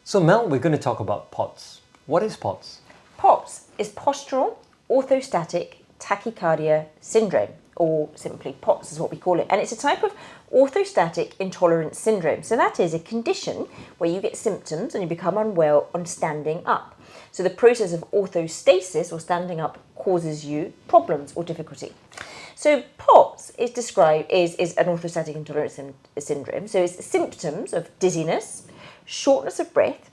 So Mel, we're going to talk about POTS. What is POTS? POTS is postural orthostatic tachycardia syndrome, or simply POTS is what we call it. And it's a type of orthostatic intolerance syndrome. So that is a condition where you get symptoms and you become unwell on standing up. So the process of orthostasis, or standing up, causes you problems or difficulty. So POTS is described is an orthostatic intolerance syndrome. So it's symptoms of dizziness, shortness of breath,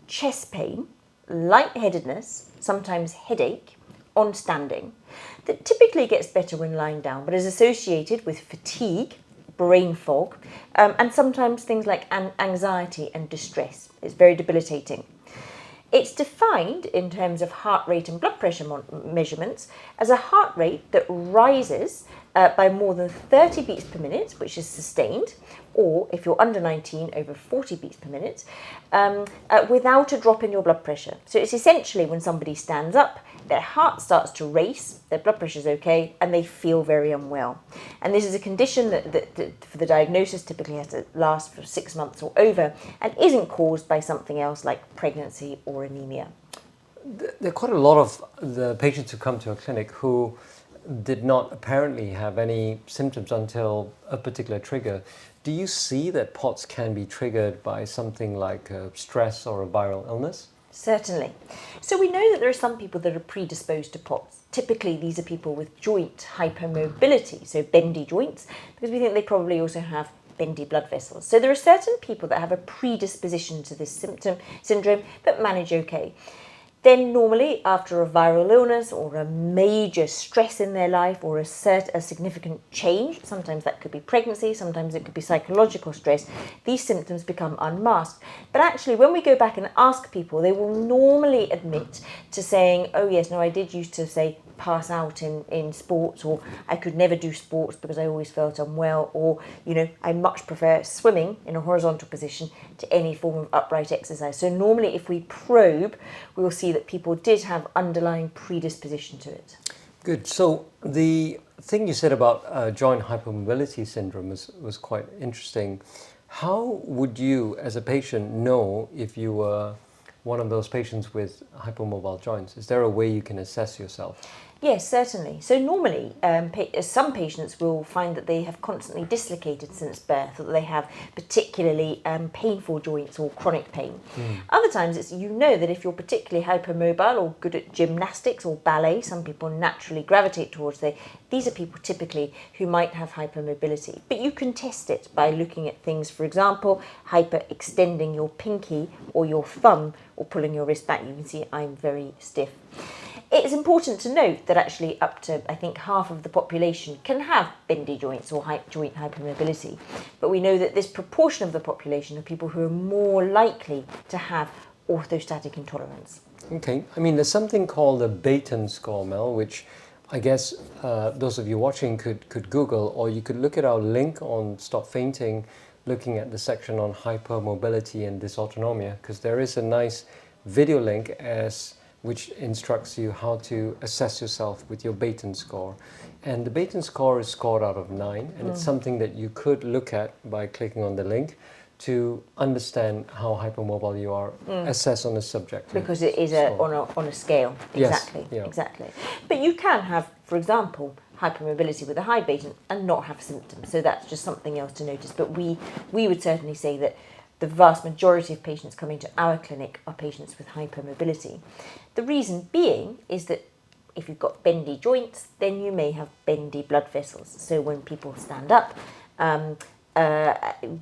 chest pain, lightheadedness, sometimes headache, on standing, that typically gets better when lying down, but is associated with fatigue, brain fog, and sometimes things like anxiety and distress. It's very debilitating. It's defined in terms of heart rate and blood pressure measurements as a heart rate that rises by more than 30 beats per minute, which is sustained, or if you're under 19, over 40 beats per minute, without a drop in your blood pressure. So it's essentially when somebody stands up, their heart starts to race, their blood pressure is okay, and they feel very unwell. And this is a condition that for the diagnosis typically has to last for 6 months or over, and isn't caused by something else like pregnancy or anemia. There are quite a lot of the patients who come to a clinic who did not apparently have any symptoms until a particular trigger. Do you see that POTS can be triggered by something like stress or a viral illness? Certainly. So we know that there are some people that are predisposed to POTS. Typically, these are people with joint hypermobility, so bendy joints, because we think they probably also have bendy blood vessels. So there are certain people that have a predisposition to this syndrome, but manage okay. Then normally after a viral illness or a major stress in their life or a significant change, sometimes that could be pregnancy, sometimes it could be psychological stress, these symptoms become unmasked. But actually when we go back and ask people, they will normally admit to saying, oh yes, no, I did used to say pass out in sports, or I could never do sports because I always felt unwell, or I much prefer swimming in a horizontal position to any form of upright exercise. So normally if we probe, we will see that people did have underlying predisposition to it. Good. So the thing you said about joint hypermobility syndrome was quite interesting. How would you as a patient know if you were one of those patients with hypermobile joints? Is there a way you can assess yourself? Yes, certainly. So normally, some patients will find that they have constantly dislocated since birth, or that they have particularly painful joints or chronic pain. Other times, it's that if you're particularly hypermobile or good at gymnastics or ballet, some people naturally gravitate towards these are people typically who might have hypermobility. But you can test it by looking at things, for example, hyperextending your pinky or your thumb, or pulling your wrist back. You can see I'm very stiff. It's important to note that actually up to, I think, half of the population can have bendy joints or joint hypermobility. But we know that this proportion of the population are people who are more likely to have orthostatic intolerance. Okay. I mean, there's something called the Baton score, Mel, which I guess those of you watching could Google, or you could look at our link on Stop Fainting, looking at the section on hypermobility and dysautonomia, because there is a nice video link which instructs you how to assess yourself with your Baton score. And the Baton score is scored out of 9, and it's something that you could look at by clicking on the link to understand how hypermobile you are, assess on a subjective. Because it is on a scale. Exactly. Yes, yeah. Exactly. But you can have, for example, hypermobility with a high Baton and not have symptoms. So that's just something else to notice. But we would certainly say that the vast majority of patients coming to our clinic are patients with hypermobility. The reason being is that if you've got bendy joints, then you may have bendy blood vessels. So when people stand up,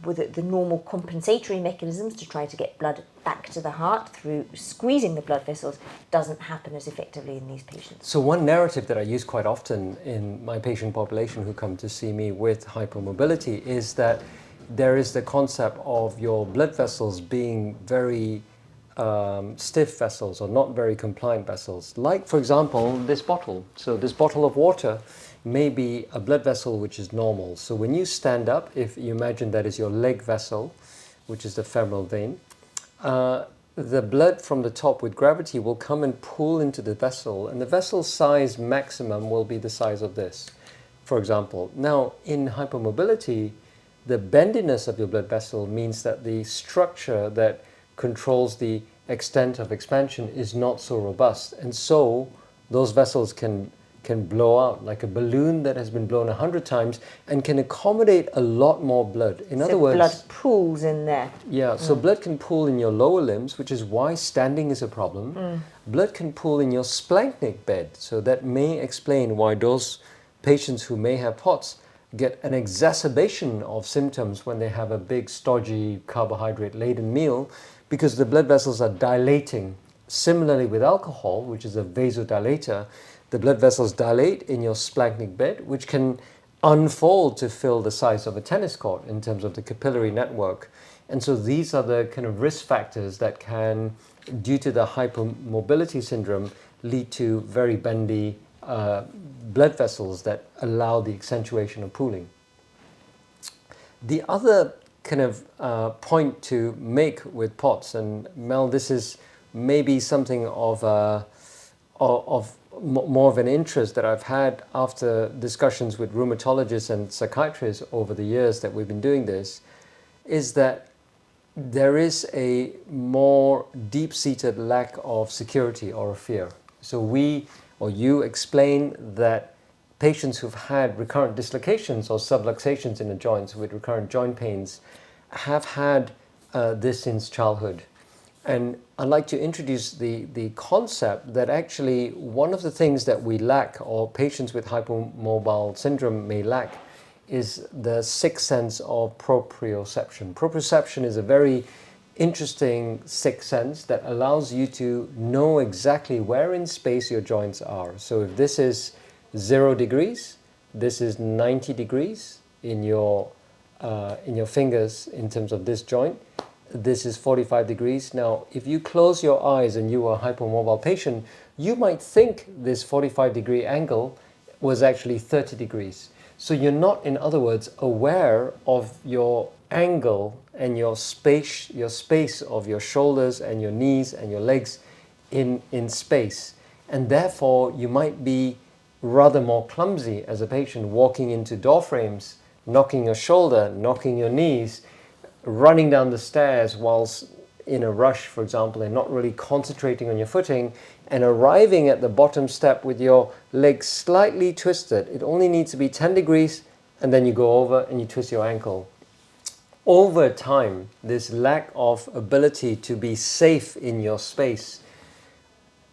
with the normal compensatory mechanisms to try to get blood back to the heart through squeezing the blood vessels doesn't happen as effectively in these patients. So one narrative that I use quite often in my patient population who come to see me with hypermobility is that there is the concept of your blood vessels being very stiff vessels or not very compliant vessels. Like, for example, this bottle. So this bottle of water may be a blood vessel which is normal. So when you stand up, if you imagine that is your leg vessel, which is the femoral vein, the blood from the top with gravity will come and pull into the vessel, and the vessel size maximum will be the size of this, for example. Now, in hypermobility, the bendiness of your blood vessel means that the structure that controls the extent of expansion is not so robust. And so those vessels can blow out like a balloon that has been blown 100 times and can accommodate a lot more blood. In other words, blood pools in there. Yeah, so blood can pool in your lower limbs, which is why standing is a problem. Blood can pool in your splanchnic bed, so that may explain why those patients who may have POTS get an exacerbation of symptoms when they have a big, stodgy, carbohydrate-laden meal, because the blood vessels are dilating. Similarly with alcohol, which is a vasodilator, the blood vessels dilate in your splanchnic bed, which can unfold to fill the size of a tennis court in terms of the capillary network. And so these are the kind of risk factors that can, due to the hypermobility syndrome, lead to very bendy blood vessels that allow the accentuation of pooling. The other kind of point to make with POTS, and Mel, this is maybe something of more of an interest that I've had after discussions with rheumatologists and psychiatrists over the years that we've been doing this, is that there is a more deep-seated lack of security or fear. So you explain that patients who've had recurrent dislocations or subluxations in the joints with recurrent joint pains have had this since childhood. And I'd like to introduce the concept that actually one of the things that we lack, or patients with hypermobile syndrome may lack, is the sixth sense of proprioception. Proprioception is a very interesting sixth sense that allows you to know exactly where in space your joints are. So if this is 0 degrees, this is 90 degrees in your fingers in terms of this joint. This is 45 degrees. Now, if you close your eyes and you are a hypermobile patient, you might think this 45-degree angle was actually 30 degrees. So you're not, in other words, aware of your angle and your space of your shoulders and your knees and your legs in space. And therefore, you might be rather more clumsy as a patient, walking into door frames, knocking your shoulder, knocking your knees, running down the stairs whilst in a rush, for example, and not really concentrating on your footing, and arriving at the bottom step with your legs slightly twisted. It only needs to be 10 degrees, and then you go over and you twist your ankle. Over time, this lack of ability to be safe in your space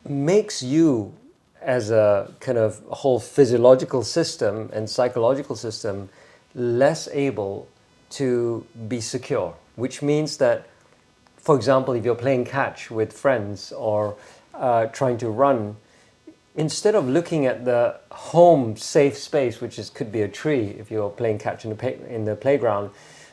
makes you, as a kind of whole physiological system and psychological system, less able to be secure, which means that, for example, if you're playing catch with friends or trying to run, instead of looking at the home safe space, which could be a tree if you're playing catch in the playground,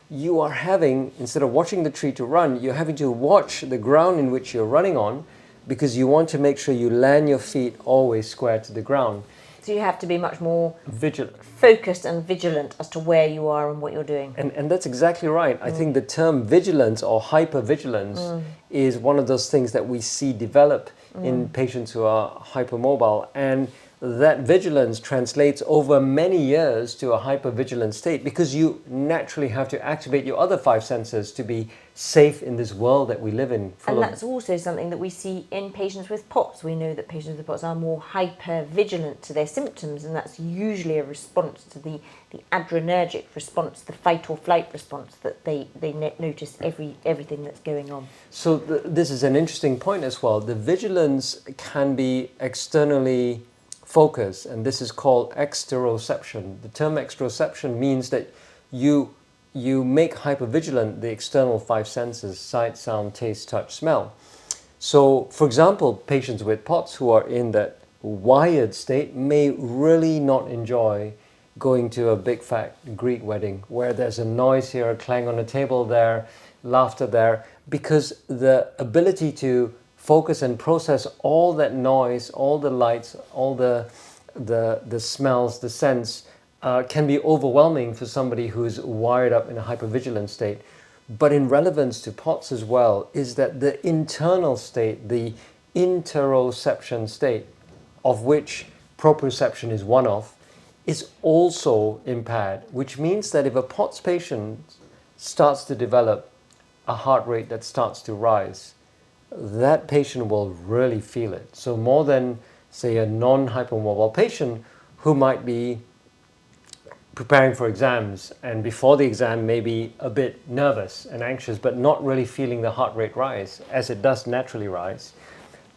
you are having, instead of watching the tree to run, you're having to watch the ground in which you're running on, because you want to make sure you land your feet always square to the ground. So you have to be much more vigilant, focused and vigilant as to where you are and what you're doing. And that's exactly right. I think the term vigilance or hypervigilance is one of those things that we see develop in patients who are hypermobile. And that vigilance translates over many years to a hypervigilant state, because you naturally have to activate your other 5 senses to be safe in this world that we live in. And that's also something that we see in patients with POTS. We know that patients with POTS are more hypervigilant to their symptoms, and that's usually a response to the adrenergic response, the fight or flight response, that they notice everything that's going on. So this is an interesting point as well. The vigilance can be externally focused, and this is called exteroception. The term exteroception means that you make hypervigilant the external 5 senses: sight, sound, taste, touch, smell. So, for example, patients with POTS who are in that wired state may really not enjoy going to a big fat Greek wedding where there's a noise here, a clang on a table there, laughter there, because the ability to focus and process all that noise, all the lights, all the smells, the scents, can be overwhelming for somebody who's wired up in a hypervigilant state. But in relevance to POTS as well is that the internal state, the interoception state, of which proprioception is one of, is also impaired, which means that if a POTS patient starts to develop a heart rate that starts to rise, that patient will really feel it. So more than, say, a non-hypermobile patient who might be preparing for exams and before the exam maybe a bit nervous and anxious but not really feeling the heart rate rise as it does naturally rise.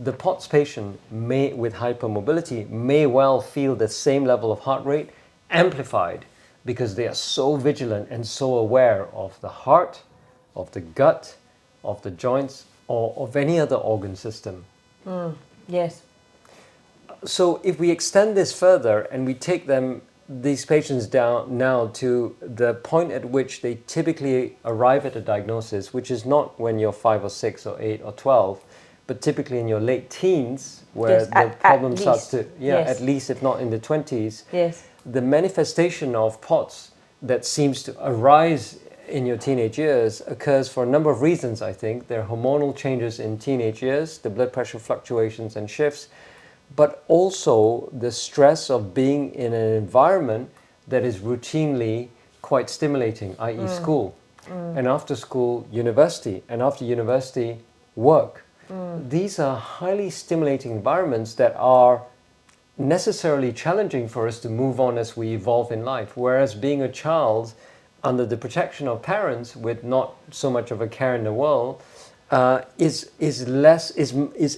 The POTS patient with hypermobility may well feel the same level of heart rate amplified because they are so vigilant and so aware of the heart, of the gut, of the joints, or of any other organ system. Yes. So if we extend this further and we take these patients down now to the point at which they typically arrive at a diagnosis, which is not when you're 5 or 6 or 8 or 12, but typically in your late teens, where Yes, the problem starts to, Yes. at least if not in the 20s, Yes. the manifestation of POTS that seems to arise in your teenage years occurs for a number of reasons, I think. There are hormonal changes in teenage years, the blood pressure fluctuations and shifts, but also the stress of being in an environment that is routinely quite stimulating, i.e. school, and after school, university, and after university, work. These are highly stimulating environments that are necessarily challenging for us to move on as we evolve in life, whereas being a child under the protection of parents with not so much of a care in the world is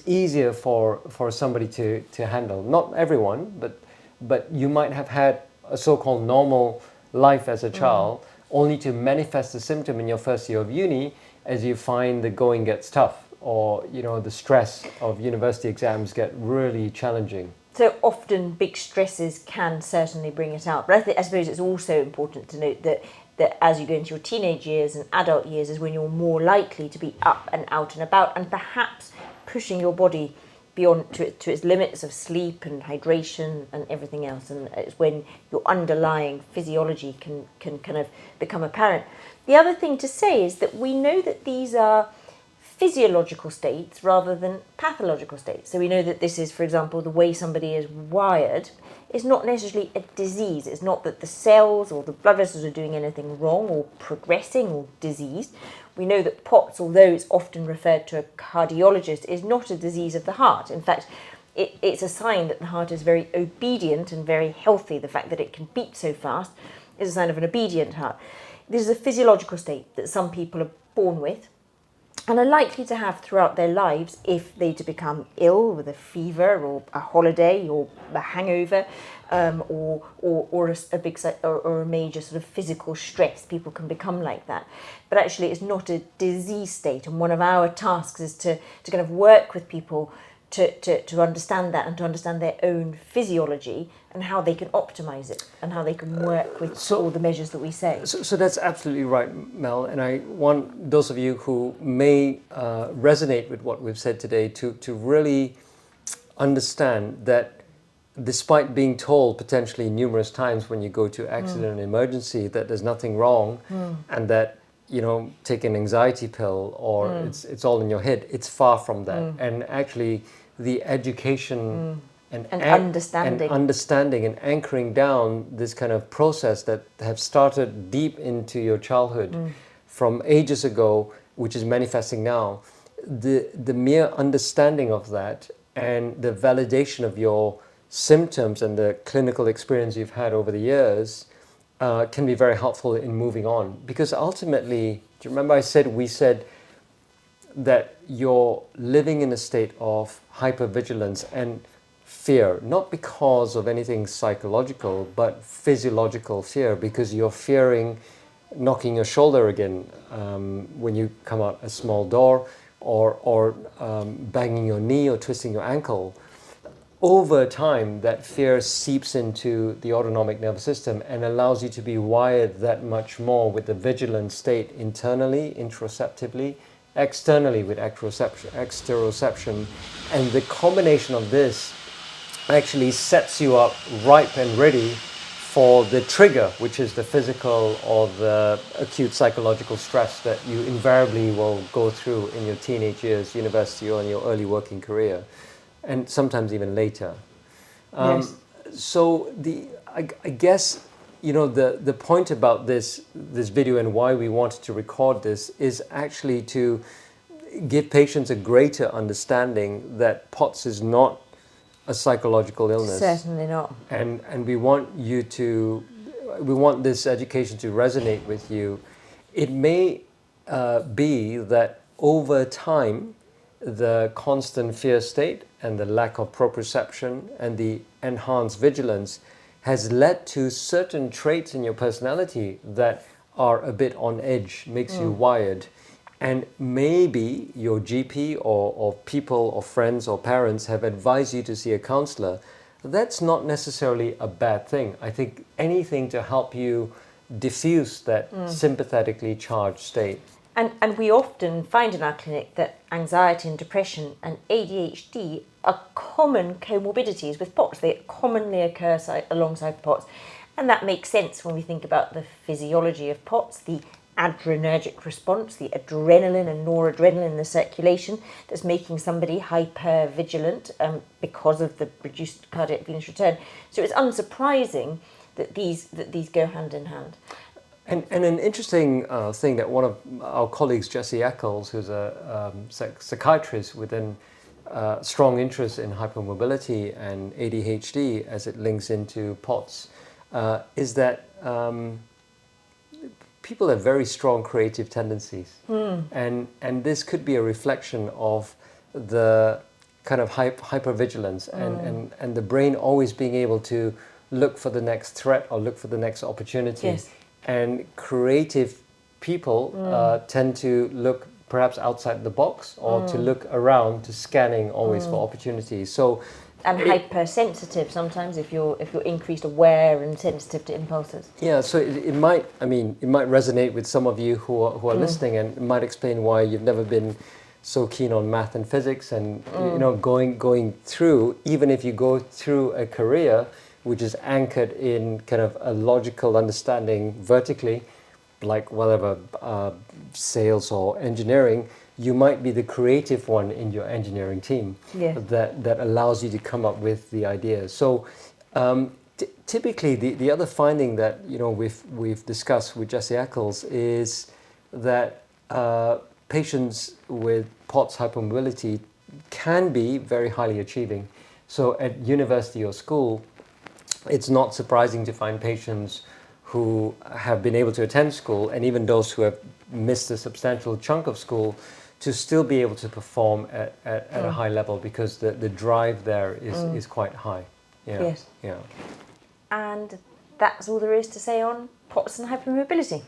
easier for somebody to handle. Not everyone, but you might have had a so-called normal life as a child, only to manifest the symptom in your first year of uni as you find the going gets tough, or the stress of university exams get really challenging. So often big stresses can certainly bring it out. But I suppose it's also important to note that as you go into your teenage years and adult years is when you're more likely to be up and out and about and perhaps pushing your body beyond to its limits of sleep and hydration and everything else. And it's when your underlying physiology can kind of become apparent. The other thing to say is that we know that these are physiological states rather than pathological states. So we know that this is, for example, the way somebody is wired is not necessarily a disease. It's not that the cells or the blood vessels are doing anything wrong or progressing or diseased. We know that POTS, although it's often referred to a cardiologist, is not a disease of the heart. In fact, it's a sign that the heart is very obedient and very healthy. The fact that it can beat so fast is a sign of an obedient heart. This is a physiological state that some people are born with and are likely to have throughout their lives if they to become ill with a fever or a holiday or a hangover or a major sort of physical stress. People can become like that. But actually it's not a disease state, and one of our tasks is to kind of work with people to understand that and to understand their own physiology and how they can optimize it and how they can work with all the measures that we say. So that's absolutely right, Mel. And I want those of you who may resonate with what we've said today to really understand that despite being told potentially numerous times when you go to accident and emergency that there's nothing wrong and that take an anxiety pill or it's all in your head, it's far from that. And actually the education and understanding and anchoring down this kind of process that have started deep into your childhood from ages ago, which is manifesting now, the mere understanding of that and the validation of your symptoms and the clinical experience you've had over the years can be very helpful in moving on. Because ultimately, do you remember we said that you're living in a state of hypervigilance and fear, not because of anything psychological, but physiological fear, because you're fearing knocking your shoulder again when you come out a small door, or banging your knee or twisting your ankle. Over time, that fear seeps into the autonomic nervous system and allows you to be wired that much more with the vigilant state internally, interoceptively, externally with exteroception. And the combination of this actually sets you up ripe and ready for the trigger, which is the physical or the acute psychological stress that you invariably will go through in your teenage years, university, or in your early working career, and sometimes even later. Yes. So I guess the point about this video and why we wanted to record this is actually to give patients a greater understanding that POTS is not a psychological illness. Certainly not. And we want this education to resonate with you. It may be that over time, the constant fear state and the lack of proprioception and the enhanced vigilance has led to certain traits in your personality that are a bit on edge, makes you wired. And maybe your GP or people or friends or parents have advised you to see a counselor. That's not necessarily a bad thing. I think anything to help you diffuse that sympathetically charged state. And we often find in our clinic that anxiety and depression and ADHD are common comorbidities with POTS. They commonly occur alongside POTS. And that makes sense when we think about the physiology of POTS, the adrenergic response, the adrenaline and noradrenaline in the circulation that's making somebody hypervigilant because of the reduced cardiac venous return. So it's unsurprising that these go hand in hand. And an interesting thing that one of our colleagues, Jesse Eccles, who's a psychiatrist with a strong interest in hypermobility and ADHD as it links into POTS, is that people have very strong creative tendencies. And this could be a reflection of the kind of hypervigilance and the brain always being able to look for the next threat or look for the next opportunity. Yes. And creative people tend to look perhaps outside the box or to look around, to scanning always for opportunities. So, and hypersensitive sometimes if you're increased aware and sensitive to impulses. Yeah, so it might resonate with some of you who are listening, and it might explain why you've never been so keen on math and physics, and going through, even if you go through a career which is anchored in kind of a logical understanding vertically, like whatever, sales or engineering, you might be the creative one in your engineering team. Yeah. that allows you to come up with the ideas. So typically the other finding that we've discussed with Jesse Eccles is that patients with POTS hypermobility can be very highly achieving. So at university or school, it's not surprising to find patients who have been able to attend school, and even those who have missed a substantial chunk of school, to still be able to perform at a high level, because the drive there is quite high. Yeah. Yes. Yeah. And that's all there is to say on POTS and hypermobility.